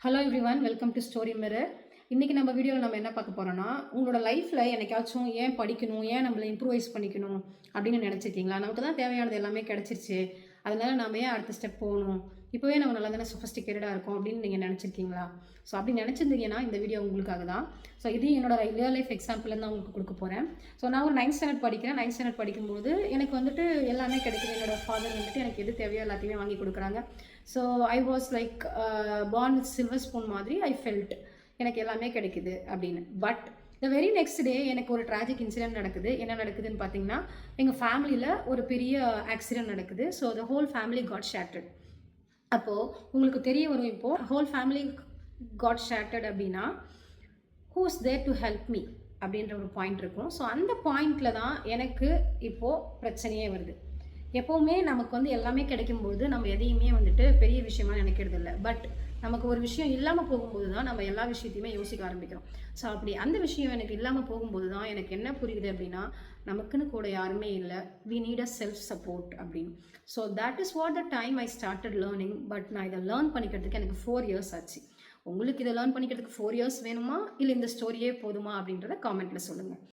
Hello everyone, welcome to story mirror. இன்றைக்கி நம்ம வீடியோவில் நம்ம என்ன பார்க்க போகிறோன்னா, உங்களோட லைஃப்பில் என்னைக்காச்சும் ஏன் படிக்கணும், ஏன் நம்மளை இம்ப்ரூவைஸ் பண்ணிக்கணும் அப்படின்னு நினச்சிருக்கீங்களா? நமக்கு தான் தேவையானது எல்லாமே கிடச்சிருச்சு, அதனால நம்ம ஏன் அடுத்த ஸ்டெப் போகணும், இப்போவே நம்ம நல்லா தானே சொஃபஸ்டிகேட்டடாக இருக்கோம் அப்படின்னு நீங்கள் நினச்சிருக்கீங்களா? ஸோ அப்படி நினச்சிருந்தீங்கன்னா இந்த வீடியோ உங்களுக்காக தான். ஸோ இது என்னோட ரியல் லைஃப் எக்ஸாம்பிள் தான் உங்களுக்கு கொடுக்க போகிறேன். ஸோ நான் ஒரு 9th ஸ்டாண்டர்ட் படிக்கிறேன். 9th ஸ்டாண்டர்ட் படிக்கும்போது எனக்கு வந்துட்டு எல்லாமே கிடைக்குது. என்னோட ஃபாதர் வந்துட்டு எனக்கு எது தேவையோ எல்லாத்தையுமே வாங்கி கொடுக்குறாங்க. So I was like born with silver spoon மாதிரி ஐ ஃபெல்ட் எனக்கு எல்லாமே கிடைக்குது அப்படின்னு. But the very next day எனக்கு ஒரு ட்ராஜிக் இன்சிடென்ட் நடக்குது. என்ன நடக்குதுன்னு பார்த்தீங்கன்னா, எங்கள் ஃபேமிலியில் ஒரு பெரிய ஆக்சிடென்ட் நடக்குது. So the whole family got shattered. அப்போது உங்களுக்கு தெரிய வரும், இப்போது ஹோல் ஃபேமிலி காட் ஷேட்டர்ட் அப்படின்னா who's there to help me அப்படின்ற ஒரு பாயிண்ட் இருக்கும். ஸோ அந்த பாயிண்டில் தான் எனக்கு இப்போது பிரச்சனையே வருது. எப்போவுமே நமக்கு வந்து எல்லாமே கிடைக்கும்போது நம்ம எதையுமே வந்துட்டு பெரிய விஷயமா நினைக்கிறது இல்லை. பட் நமக்கு ஒரு விஷயம் இல்லாமல் போகும்போது தான் நம்ம எல்லா விஷயத்தையுமே யோசிக்க ஆரம்பிக்கிறோம். ஸோ அப்படி அந்த விஷயம் எனக்கு இல்லாமல் போகும்போது தான் எனக்கு என்ன புரியுது அப்படின்னா, நமக்குன்னு கூட யாருமே இல்லை, we need a self support அப்படின்னு. So that is what the time I started learning. But நான் இதை லேர்ன் பண்ணிக்கிறதுக்கு எனக்கு 4 இயர்ஸ் ஆச்சு. உங்களுக்கு இதை லேர்ன் பண்ணிக்கிறதுக்கு 4 இயர்ஸ் வேணுமா, இல்லை இந்த ஸ்டோரியே போதுமா அப்படின்றத காமெண்ட்டில் சொல்லுங்கள்.